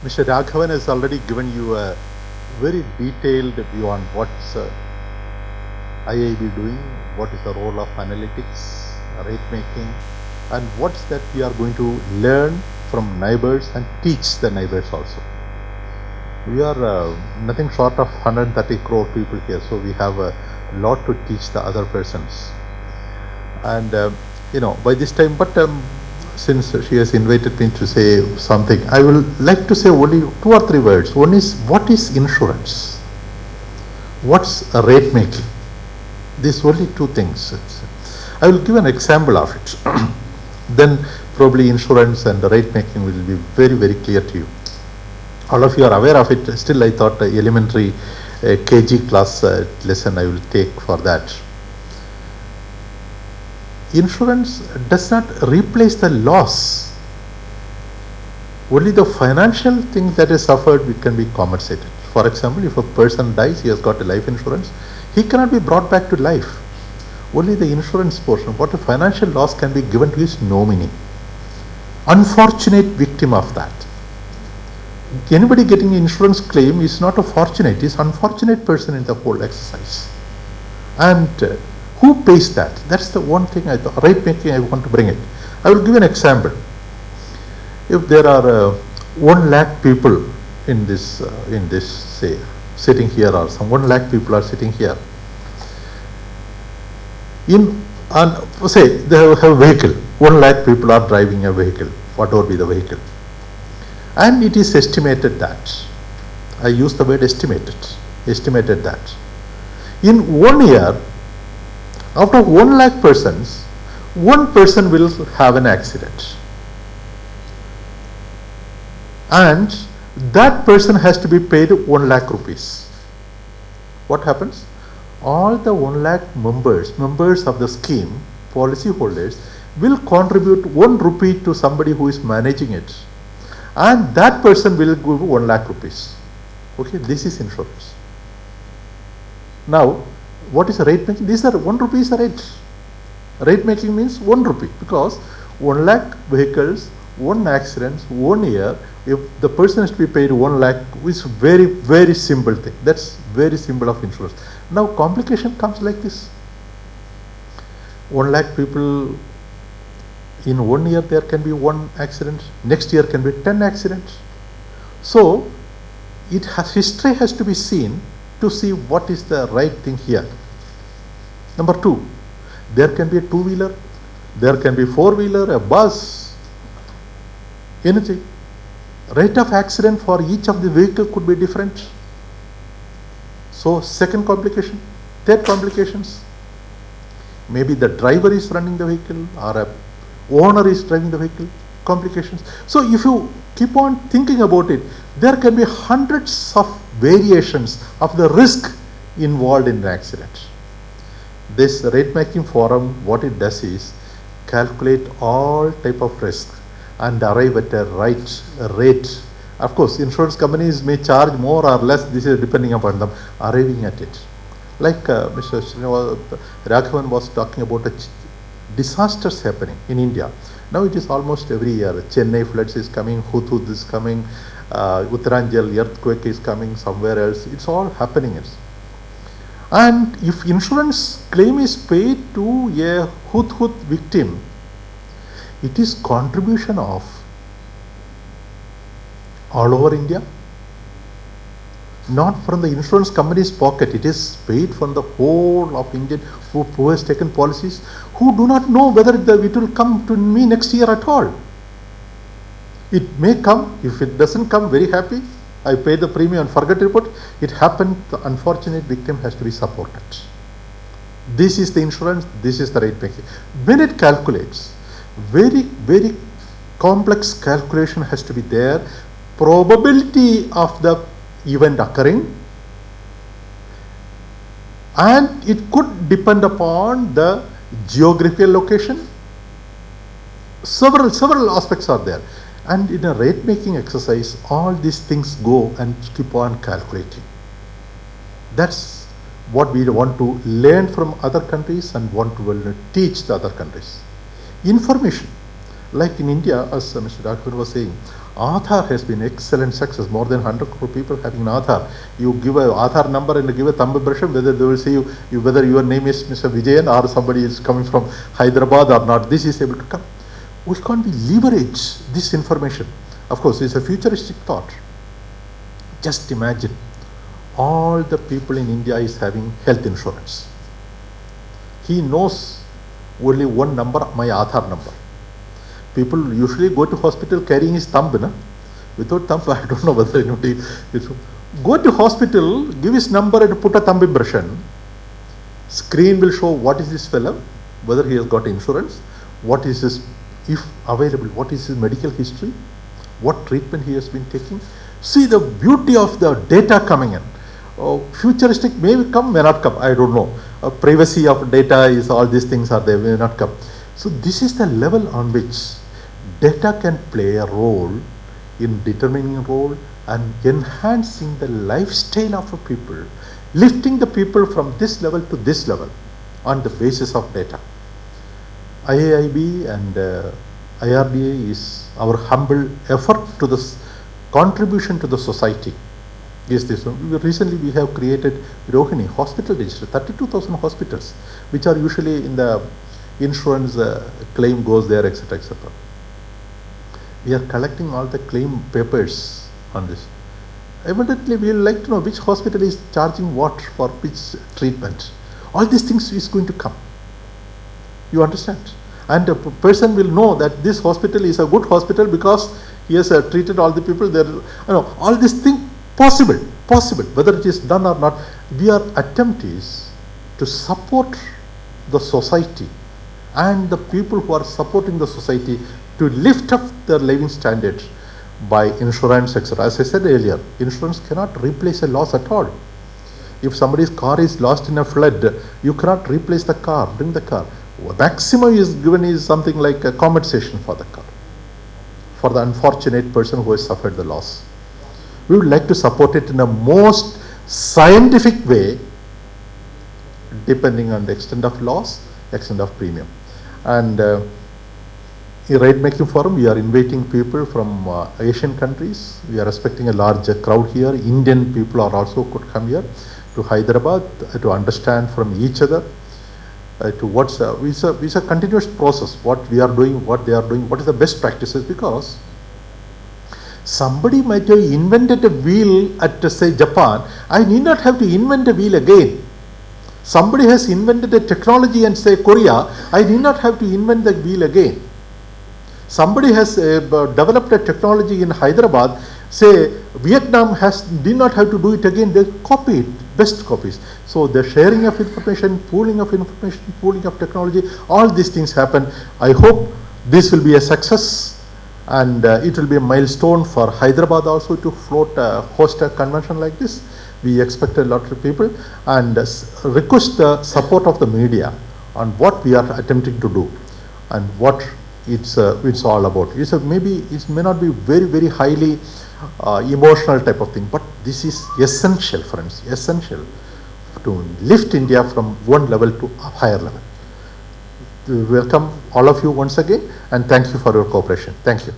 Mr. Raghavan has already given you a very detailed view on what's IIB doing, what is the role of analytics, rate making, and what's that we are going to learn from neighbors and teach the neighbors also. We are nothing short of 130 crore people here, so we have a lot to teach the other persons. And by this time, but since she has invited me to say something, I will like to say only 2 or 3 words. One is, what is insurance? What's rate making? These only 2 things. I will give an example of it. Then probably insurance and rate making will be very, very clear to you. All of you are aware of it. Still, I thought elementary KG class lesson I will take for that. Insurance does not replace the loss. Only the financial thing that is suffered can be compensated. For example, if a person dies, he has got a life insurance, he cannot be brought back to life. Only the insurance portion, what a financial loss can be given to his nominee. Unfortunate victim of that. Anybody getting an insurance claim is not a fortunate, is unfortunate person in the whole exercise. And who pays that? That's the one thing I thought, rate making, I want to bring it. I will give an example. If there are 1 lakh people in this say, sitting here, or some 1 lakh people are sitting here, say they have a vehicle, 1 lakh people are driving a vehicle, whatever be the vehicle. And it is estimated that, I use the word estimated that, in 1 year, out of 1 lakh persons, 1 person will have an accident. And that person has to be paid 1 lakh rupees. What happens? All the 1 lakh members of the scheme, policy holders, will contribute 1 rupee to somebody who is managing it. And that person will give 1 lakh rupees. Okay, this is insurance. Now, what is rate making? These are 1 rupee is the rate. Rate making means 1 rupee, because 1 lakh vehicles, 1 accident, 1 year, if the person has to be paid 1 lakh, is very, very simple thing. That's very simple of insurance. Now complication comes like this. 1 lakh people, in 1 year there can be 1 accident, next year can be 10 accidents. So history has to be seen to see what is the right thing here. Number 2, there can be a 2-wheeler, there can be 4-wheeler, a bus, anything. Rate of accident for each of the vehicle could be different. So second complication, third complications. Maybe the driver is running the vehicle, or a owner is driving the vehicle, complications. So if you keep on thinking about it, there can be hundreds of variations of the risk involved in the accident. This rate making forum, what it does is calculate all type of risk and arrive at a right rate. Of course, insurance companies may charge more or less, this is depending upon them, arriving at it. Like Mr. Raghavan was talking about disasters happening in India. Now it is almost every year. Chennai floods is coming, Hudhud is coming, Uttaranchal earthquake is coming, somewhere else. It's all happening. And if insurance claim is paid to a Hudhud victim, it is contribution of all over India, not from the insurance company's pocket. It is paid from the whole of Indian who has taken policies, who do not know whether it will come to me next year at all. It may come. If it doesn't come, very happy, I pay the premium and forget to report. It happened, the unfortunate victim has to be supported. This is the insurance, this is the rate making. When it calculates, very, very complex calculation has to be there. Probability of the event occurring, and it could depend upon the geographical location. Several aspects are there. And in a rate making exercise, all these things go and keep on calculating. That's what we want to learn from other countries and want to teach the other countries. Information. Like in India, as Mr. Dakhwar was saying, Aadhaar has been excellent success. More than 100 crore people having an Aadhaar. You give a Aadhaar number and give a thumb impression, whether they will say whether your name is Mr. Vijayan or somebody is coming from Hyderabad or not. This is able to come. We can't be leverage this information. Of course, it's a futuristic thought. Just imagine, all the people in India is having health insurance. He knows only one number, my Aadhaar number. People usually go to hospital carrying his thumb, na? Without thumb, I don't know whether anybody is. Go to hospital, give his number and put a thumb impression. Screen will show what is this fellow, whether he has got insurance, what is his, if available, what is his medical history, what treatment he has been taking. See the beauty of the data coming in. Futuristic may come, may not come, I don't know. Privacy of data is, all these things are there, may not come. So this is the level on which data can play a role in determining a role and enhancing the lifestyle of a people, lifting the people from this level to this level on the basis of data. IAIB and IRDA is our humble effort to this contribution to the society. Is this one. Recently we have created Rohini Hospital Register, 32,000 hospitals, which are usually in the insurance claim goes there, etc., etc. We are collecting all the claim papers on this. Evidently, we will like to know which hospital is charging what for which treatment. All these things is going to come. You understand? And a person will know that this hospital is a good hospital because he has treated all the people there. All these things possible, whether it is done or not. Our attempt is to support the society and the people who are supporting the society to lift up their living standards by insurance, etc. As I said earlier, insurance cannot replace a loss at all. If somebody's car is lost in a flood, you cannot replace the car, bring the car. Maximum is given is something like a compensation for the car, for the unfortunate person who has suffered the loss. We would like to support it in a most scientific way, depending on the extent of loss, extent of premium. And in Right Making Forum, we are inviting people from Asian countries. We are expecting a large crowd here. Indian people are also could come here to Hyderabad to understand from each other to what's it's a continuous process. What we are doing, what they are doing, what is the best practices, because somebody might have invented a wheel at, say, Japan. I need not have to invent a wheel again. Somebody has invented a technology and, say, Korea. I need not have to invent the wheel again. Somebody has developed a technology in Hyderabad. Say, Vietnam did not have to do it again. They copy it, best copies. So the sharing of information, pooling of technology, all these things happen. I hope this will be a success. And it will be a milestone for Hyderabad also to host a convention like this. We expect a lot of people and request the support of the media on what we are attempting to do and what it's all about. Maybe it may not be very highly emotional type of thing, but this is essential, friends, essential to lift India from one level to a higher level. We welcome all of you once again and thank you for your cooperation. Thank you.